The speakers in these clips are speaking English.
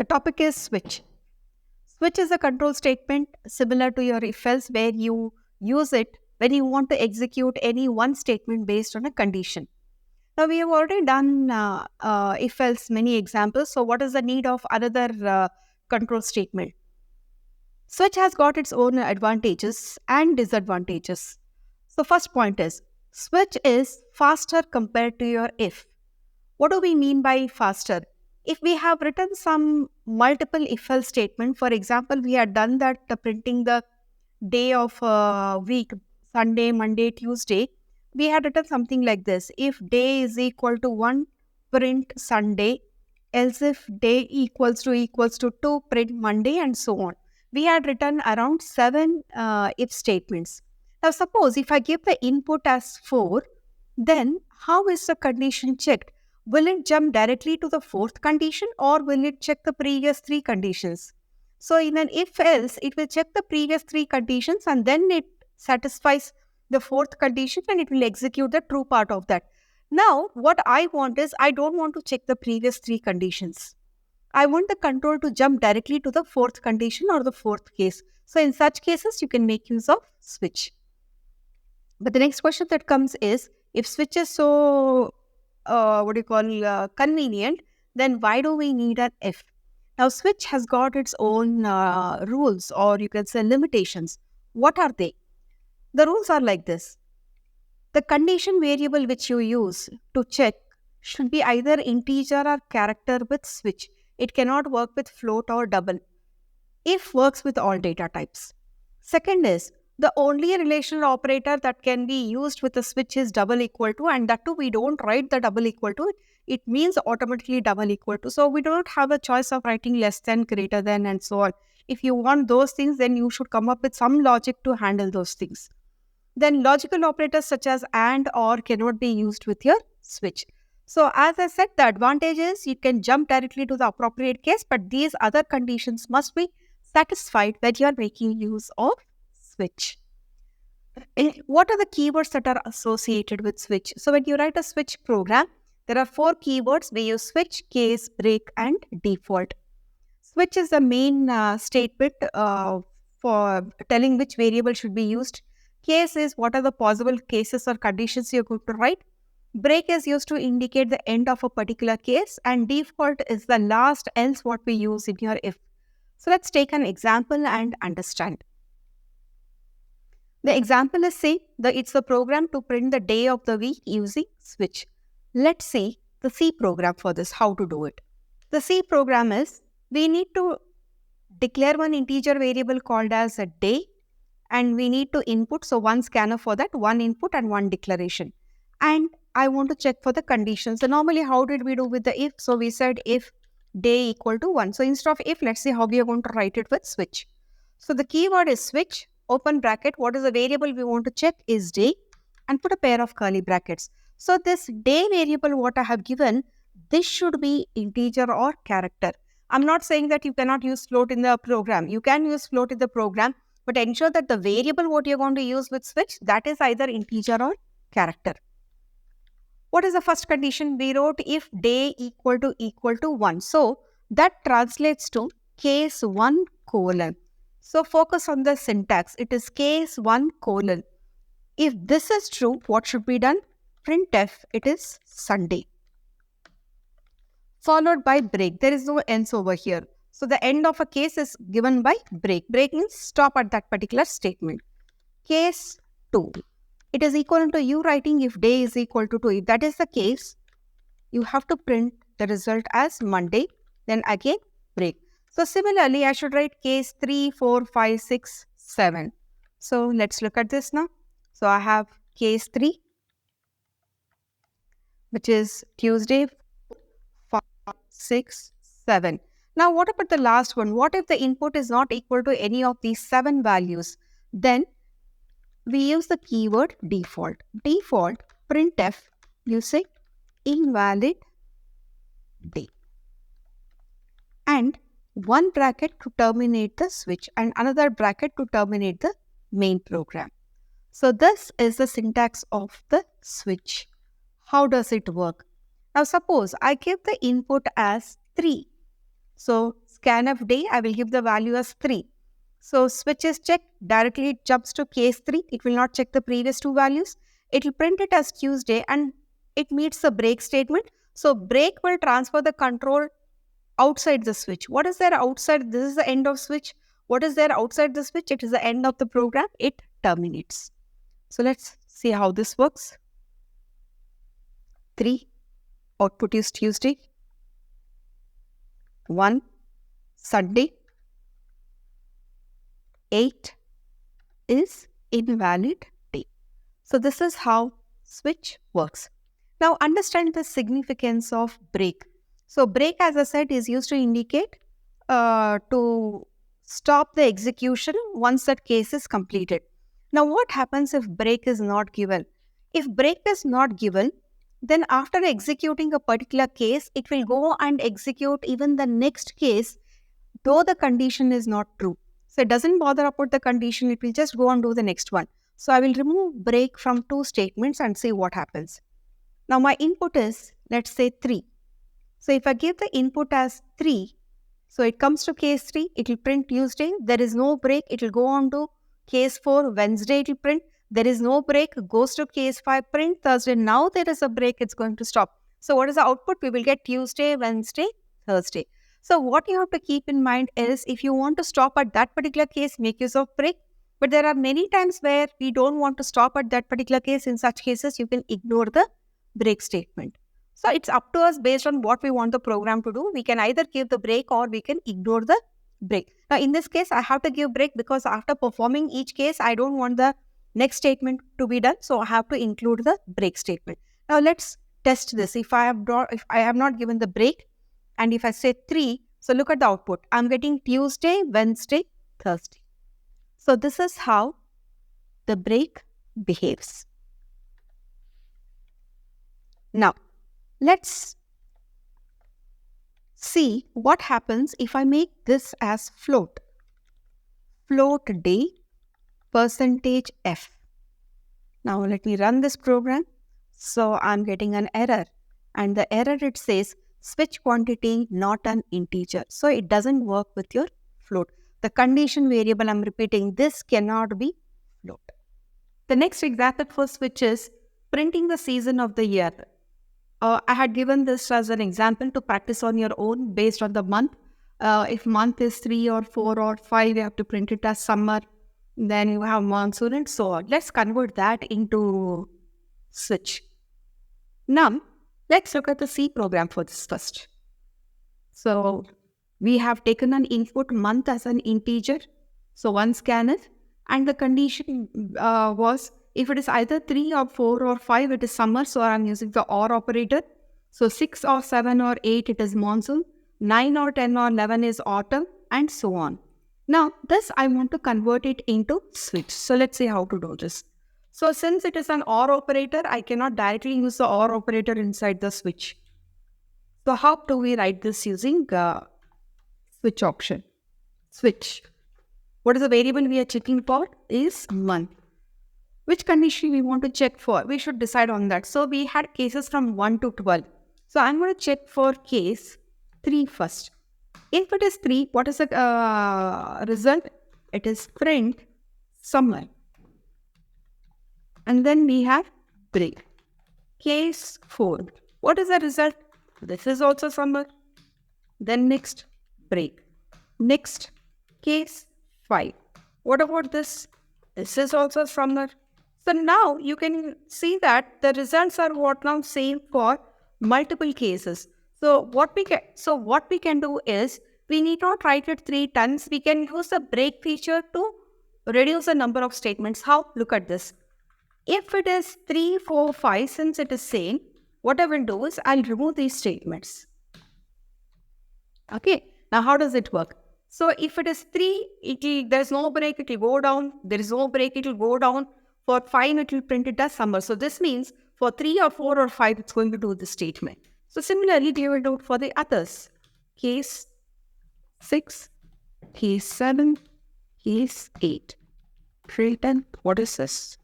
The topic is switch. Switch is a control statement similar to your if else, where you use it when you want to execute any one statement based on a condition. Now, we have already done if else many examples. So, what is the need of another control statement? Switch has got its own advantages and disadvantages. So, first point is switch is faster compared to your if. What do we mean by faster? If we have written some multiple if else statement, for example, we had done that printing the day of week, Sunday, Monday, Tuesday, we had written something like this. If day is equal to 1, print Sunday, else if day equals to 2, print Monday, and so on. We had written around 7 if statements. Now, suppose if I give the input as 4, then how is the condition checked? Will it jump directly to the fourth condition, or will it check the previous 3 conditions? So in an if else, it will check the previous 3 conditions and then it satisfies the fourth condition and it will execute the true part of that. Now, what I want is, I don't want to check the previous 3 conditions. I want the control to jump directly to the fourth condition or the fourth case. So in such cases, you can make use of switch. But the next question that comes is, if switch is so convenient, then why do we need an if? Now, switch has got its own rules, or you can say limitations. What are they? The rules are like this. The condition variable which you use to check should be either integer or character with switch. It cannot work with float or double. If works with all data types. Second is, the only relational operator that can be used with a switch is double equal to, and that too we don't write the double equal to. It means automatically double equal to. So we don't have a choice of writing less than, greater than, and so on. If you want those things, then you should come up with some logic to handle those things. Then logical operators such as and, or cannot be used with your switch. So as I said, the advantage is you can jump directly to the appropriate case, but these other conditions must be satisfied when you are making use of switch. What are the keywords that are associated with switch? So when you write a switch program, there are 4 keywords. We use switch, case, break, and default. Switch is the main statement for telling which variable should be used. Case is what are the possible cases or conditions you're going to write. Break is used to indicate the end of a particular case, and default is the last else what we use in your if. So let's take an example and understand. The example is, say, it's the program to print the day of the week using switch. Let's see the C program for this, how to do it. The C program is, we need to declare one integer variable called as a day, and we need to input, so one scanner for that, one input and one declaration. And I want to check for the conditions. So normally, how did we do with the if? So we said if day equal to 1. So instead of if, let's see how we are going to write it with switch. So the keyword is switch, open bracket, what is the variable we want to check is day, and put a pair of curly brackets. So this day variable what I have given, this should be integer or character. I'm not saying that you cannot use float in the program. You can use float in the program, but ensure that the variable what you're going to use with switch, that is either integer or character. What is the first condition? We wrote if day equal to 1. So that translates to case 1 colon. So focus on the syntax. It is case 1 colon. If this is true, what should be done? Printf, it is Sunday. Followed by break. There is no ends over here. So the end of a case is given by break. Break means stop at that particular statement. Case 2. It is equal to you writing if day is equal to 2. If that is the case, you have to print the result as Monday. Then again break. So similarly, I should write case 3, 4, 5, 6, 7. So let's look at this now. So I have case 3, which is Tuesday, 5, 6, 7. Now what about the last one? What if the input is not equal to any of these 7 values? Then we use the keyword default. Default printf using invalid day. And one bracket to terminate the switch and another bracket to terminate the main program. So this is the syntax of the switch. How does it work? Now suppose I give the input as 3. So scanf day, I will give the value as 3. So switch is checked, directly it jumps to case 3. It will not check the previous two values. It will print it as Tuesday and it meets the break statement. So break will transfer the control outside the switch. What is there outside? This is the end of switch. What is there outside the switch? It is the end of the program. It terminates. So let's see how this works. 3, output is Tuesday. 1, Sunday. 8 is invalid day. So this is how switch works. Now understand the significance of break. So break, as I said, is used to indicate to stop the execution once that case is completed. Now what happens if break is not given? If break is not given, then after executing a particular case, it will go and execute even the next case, though the condition is not true. So it doesn't bother about the condition, it will just go and do the next one. So I will remove break from 2 statements and see what happens. Now my input is, let's say 3. So if I give the input as 3, so it comes to case 3, it will print Tuesday. There is no break, it will go on to case 4, Wednesday it will print. There is no break, goes to case 5, print Thursday. Now there is a break, it's going to stop. So what is the output? We will get Tuesday, Wednesday, Thursday. So what you have to keep in mind is, if you want to stop at that particular case, make use of break. But there are many times where we don't want to stop at that particular case. In such cases, you can ignore the break statement. So it's up to us based on what we want the program to do. We can either give the break or we can ignore the break. Now in this case, I have to give break because after performing each case, I don't want the next statement to be done. So I have to include the break statement. Now let's test this. If I have not given the break, and if I say 3, so look at the output. I'm getting Tuesday, Wednesday, Thursday. So this is how the break behaves. Now, let's see what happens if I make this as float. Float day %f. Now let me run this program. So I'm getting an error, and the error, it says switch quantity not an integer. So it doesn't work with your float. The condition variable, I'm repeating, this cannot be float. The next example for switch is printing the season of the year. I had given this as an example to practice on your own based on the month. If month is 3 or 4 or 5, you have to print it as summer. Then you have monsoon and so on. Let's convert that into switch. Now, let's look at the C program for this first. So we have taken an input month as an integer. So one scanf, and the condition was, if it is either 3 or 4 or 5, it is summer. So I'm using the OR operator. So 6 or 7 or 8, it is monsoon. 9 or 10 or 11 is autumn, and so on. Now this I want to convert it into switch. So let's see how to do this. So since it is an OR operator, I cannot directly use the OR operator inside the switch. So how do we write this using switch option? Switch. What is the variable we are checking for? Is month. Which condition we want to check for? We should decide on that. So we had cases from 1 to 12. So I'm going to check for case 3 first. If it is 3, what is the result? It is print summer. And then we have break. Case 4. What is the result? This is also summer. Then next, break. Next, case 5. What about this? This is also summer. So now you can see that the results are what now same for multiple cases. So what we can do is, we need not write it 3 times. We can use the break feature to reduce the number of statements. How? Look at this. If it is 3, 4, 5, since it is same, what I will do is I'll remove these statements. Okay. Now how does it work? So if it is 3, there's no break, it will go down. There is no break, it will go down. For 5, it will print it as summer. So this means for 3 or 4 or 5, it's going to do this statement. So similarly, they will do it for the others. Case 6, case 7, case 8. Print, what is this?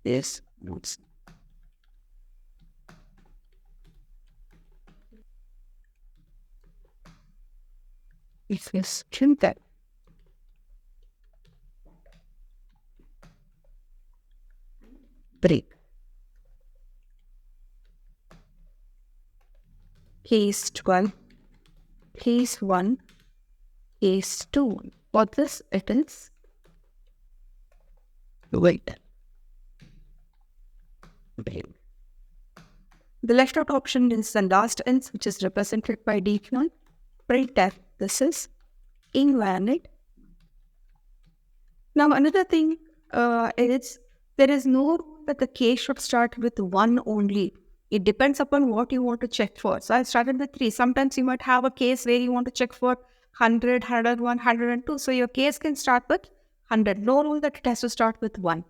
This notes. It is printed. Break. Case 12. Case 1. Case 2. For this, it is wait. Break. The left out option is the last ends, which is represented by D1. Printf. This is invalid. Now, another thing is there is no rule that the case should start with 1 only. It depends upon what you want to check for. So I started with 3. Sometimes you might have a case where you want to check for 100, 101, 102. So your case can start with 100. No rule that it has to start with 1.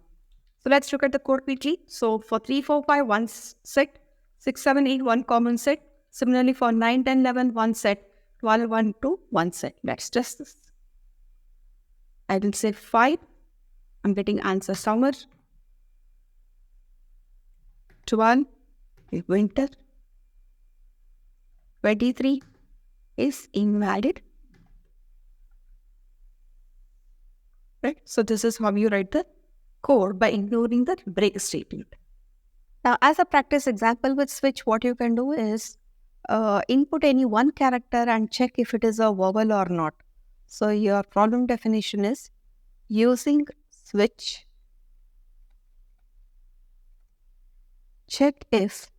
So let's look at the code quickly. So for 3, 4, 5, 1 set. 6, 7, 8, 1 common set. Similarly for 9, 10, 11, 1 set. 12, 1, 2, 1 set. Let's test this. I will say 5. I'm getting answer summer. 12 is winter. 23 is invalid. Right? So this is how you write the code by ignoring the break statement. Now, as a practice example with switch, what you can do is input any one character and check if it is a vowel or not. So your problem definition is using switch, check if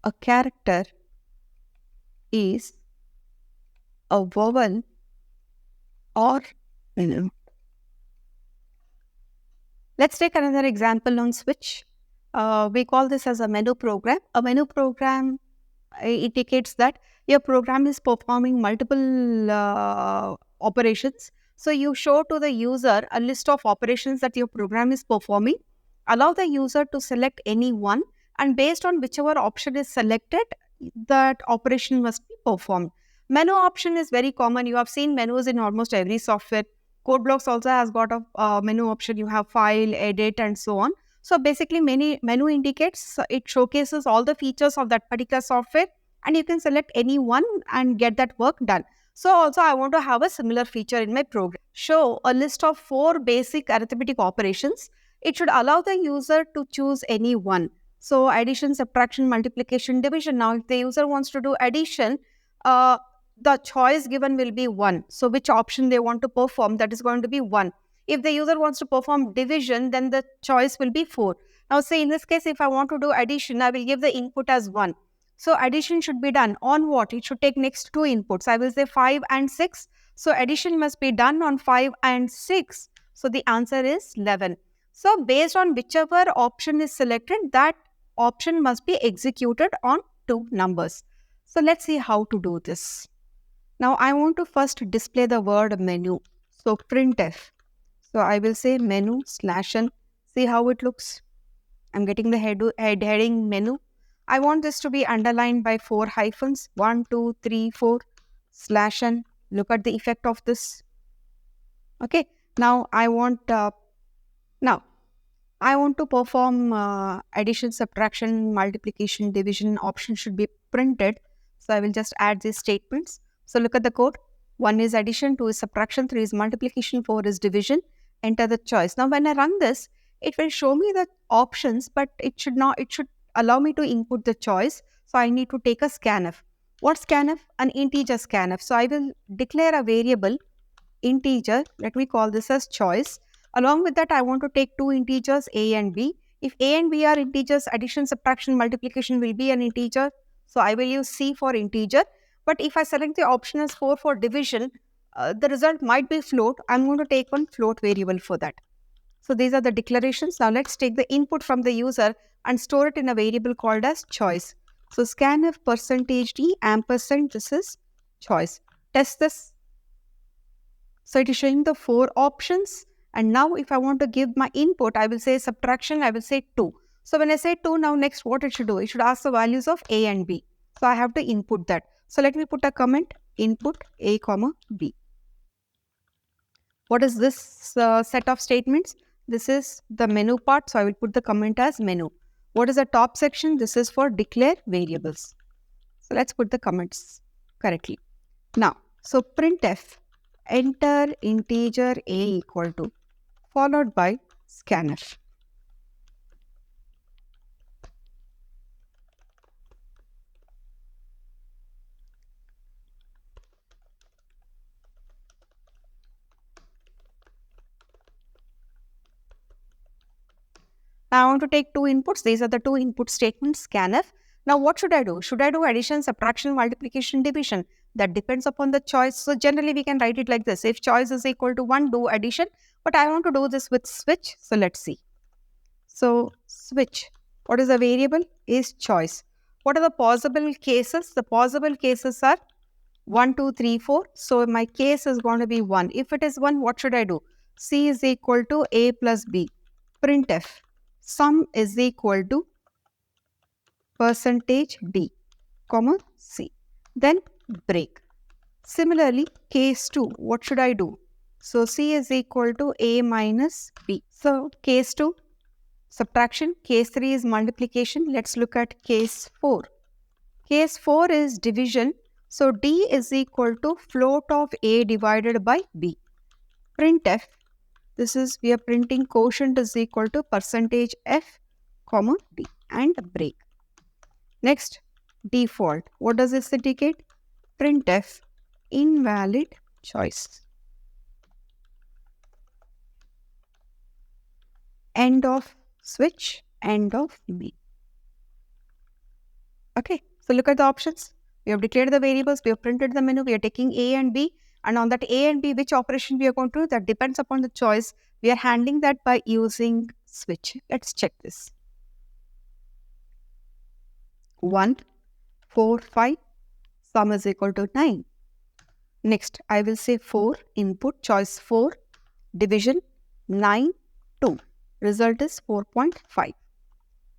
a character is a vowel or Let's take another example on switch. We call this as a menu program. A menu program indicates that your program is performing multiple operations. So you show to the user a list of operations that your program is performing. Allow the user to select any one, and based on whichever option is selected, that operation must be performed. Menu option is very common. You have seen menus in almost every software. Code blocks also has got a menu option. You have file, edit, and so on. So basically, menu indicates, it showcases all the features of that particular software, and you can select any one and get that work done. So also I want to have a similar feature in my program. Show a list of 4 basic arithmetic operations. It should allow the user to choose any one. So addition, subtraction, multiplication, division. Now if the user wants to do addition, the choice given will be 1. So which option they want to perform, that is going to be 1. If the user wants to perform division, then the choice will be 4. Now say in this case, if I want to do addition, I will give the input as 1. So addition should be done on what? It should take next 2 inputs. I will say 5 and 6. So addition must be done on 5 and 6. So the answer is 11. So based on whichever option is selected, that option must be executed on 2 numbers. So let's see how to do this. Now I want to first display the word menu. So printf. So I will say menu /n. See how it looks. I'm getting the heading menu. I want this to be underlined by 4 hyphens. 1, 2, 3, 4 /n. Look at the effect of this. Okay. Now I want to perform addition, subtraction, multiplication, division. Option should be printed. So I will just add these statements. So look at the code. 1 is addition, 2 is subtraction, 3 is multiplication, 4 is division. Enter the choice. Now when I run this, it will show me the options, but it should allow me to input the choice. So I need to take a scanf. What scanf? An integer scanf. So I will declare a variable integer. Let me call this as choice. Along with that, I want to take 2 integers, a and b. If a and b are integers, addition, subtraction, multiplication will be an integer. So I will use c for integer. But if I select the option as 4 for division, the result might be float. I'm going to take one float variable for that. So these are the declarations. Now let's take the input from the user and store it in a variable called as choice. So scanf %d ampersand, this is choice. Test this. So it is showing the 4 options. And now if I want to give my input, I will say subtraction, I will say 2. So when I say 2, now next what it should do? It should ask the values of a and b. So I have to input that. So let me put a comment, input a, b. What is this set of statements? This is the menu part. So I will put the comment as menu. What is the top section? This is for declare variables. So let's put the comments correctly. Now, so printf, enter integer a equal to, followed by scanf. Now I want to take two inputs. These are the two input statements, scanf. Now what should I do? Should I do addition, subtraction, multiplication, division? That depends upon the choice. So generally we can write it like this. If choice is equal to 1, do addition. But I want to do this with switch. So let's see. So switch. What is the variable? Is choice. What are the possible cases? The possible cases are 1, 2, 3, 4. So my case is going to be 1. If it is 1, what should I do? C is equal to A plus B. Printf. Sum is equal to percentage D, comma C. Then break. Similarly, case 2, what should I do? So C is equal to A minus B. So case 2, subtraction. Case 3 is multiplication. Let's look at case 4. Case 4 is division. So D is equal to float of A divided by B. Printf. This is, we are printing quotient is equal to percentage F, comma D, and break. Next, default. What does this indicate? Printf, invalid choice. End of switch, end of B. Okay, so look at the options. We have declared the variables, we have printed the menu, we are taking A and B, and on that A and B, which operation we are going to do, that depends upon the choice. We are handling that by using switch. Let's check this. 1, 4, 5, sum is equal to 9. Next, I will say 4, input, choice 4, division 9, 2. Result is 4.5.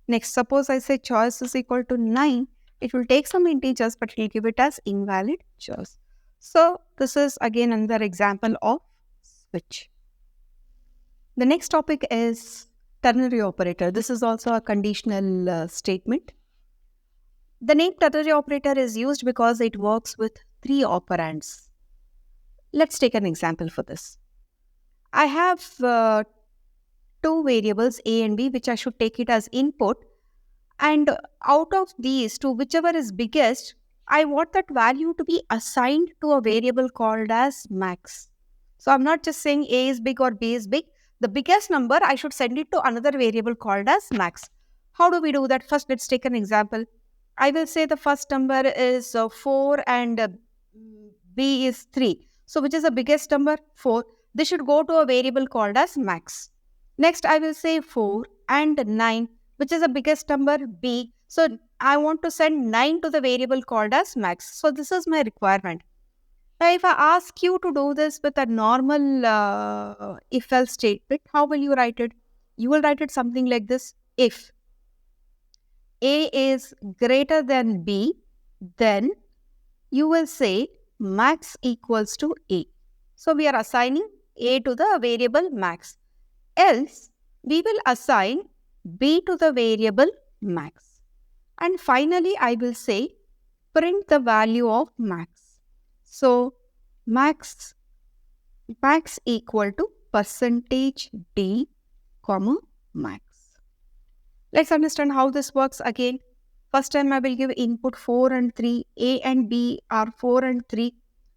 Next, suppose I say choice is equal to 9. It will take some integers, but it will give it as invalid choice. So, this is again another example of switch. The next topic is ternary operator. This is also a conditional statement. The name ternary operator is used because it works with 3 operands. Let's take an example for this. I have 2 variables A and B, which I should take it as input. And out of these two, whichever is biggest, I want that value to be assigned to a variable called as max. So I'm not just saying A is big or B is big. The biggest number, I should send it to another variable called as max. How do we do that? First, let's take an example. I will say the first number is 4 and B is 3. So which is the biggest number? 4. This should go to a variable called as max. Next, I will say 4 and 9, which is the biggest number? B. So I want to send 9 to the variable called as max. So this is my requirement. Now, if I ask you to do this with a normal if-else statement, how will you write it? You will write it something like this. If A is greater than B, then you will say max equals to A. So we are assigning A to the variable max. Else, we will assign B to the variable max. And finally, I will say print the value of max. So, max equal to percentage D, comma, max. Let's understand how this works again. First time I will give input 4 and 3. A and B are 4 and 3.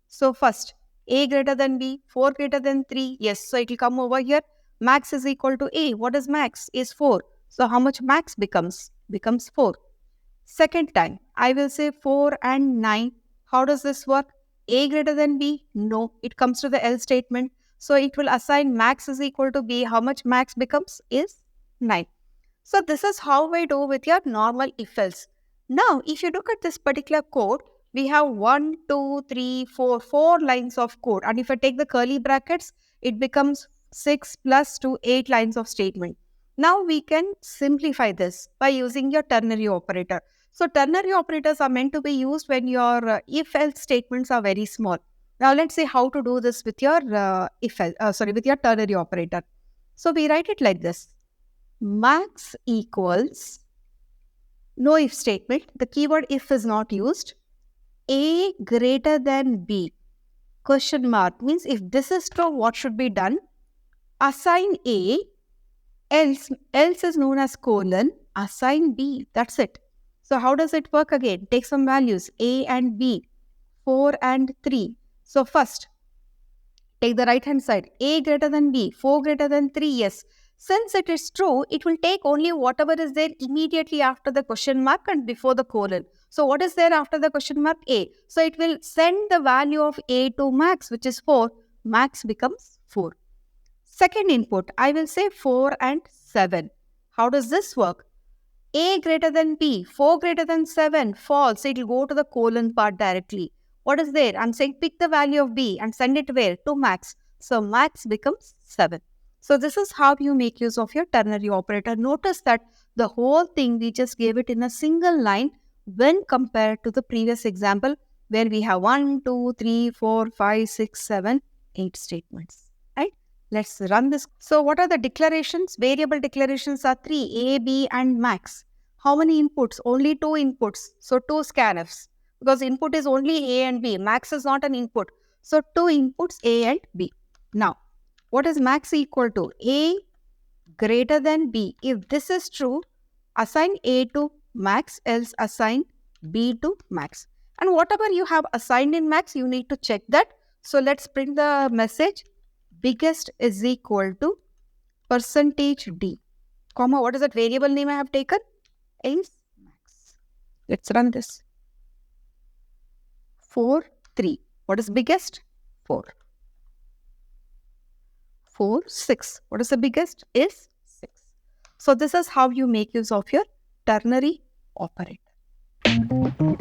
So, first, A greater than B, 4 greater than 3. Yes, so it will come over here. Max is equal to A. What is max? Is 4. So, how much max becomes? Becomes 4. Second time, I will say 4 and 9. How does this work? A greater than B? No. It comes to the else statement. So, it will assign max is equal to B. How much max becomes? Is 9. So, this is how we do with your normal if-else. Now, if you look at this particular code, we have 1, 2, 3, 4, 4 lines of code. And if I take the curly brackets, it becomes 6 plus 2, 8 lines of statement. Now we can simplify this by using your ternary operator. So ternary operators are meant to be used when your if-else statements are very small. Now let's see how to do this with your with your ternary operator. So we write it like this. Max equals no if statement. The keyword if is not used. A greater than B, question mark, means if this is true, what should be done? Assign A, else is known as colon, assign B. That's it. So how does it work again? Take some values, A and B, 4 and 3. So first, take the right hand side. A greater than B, 4 greater than 3, yes. Since it is true, it will take only whatever is there immediately after the question mark and before the colon. So what is there after the question mark? A. So it will send the value of A to max, which is 4. Max becomes 4. Second input, I will say 4 and 7. How does this work? A greater than B, 4 greater than 7, false. It will go to the colon part directly. What is there? I'm saying pick the value of B and send it where? To max. So max becomes 7. So this is how you make use of your ternary operator. Notice that the whole thing we just gave it in a single line when compared to the previous example where we have 1, 2, 3, 4, 5, 6, 7, 8 statements. Right? Let's run this. So what are the declarations? Variable declarations are 3, A, B and max. How many inputs? Only 2 inputs. So 2 scanfs. Because input is only A and B. Max is not an input. So 2 inputs A and B. Now, what is max equal to? A greater than B. If this is true, assign A to max, else assign B to max. And whatever you have assigned in max, you need to check that. So let's print the message. Biggest is equal to percentage D, comma, what is that variable name I have taken? Is max. Let's run this. 4, 3. What is biggest? 4. 4, 6. What is the biggest? Is 6. So this is how you make use of your ternary operator.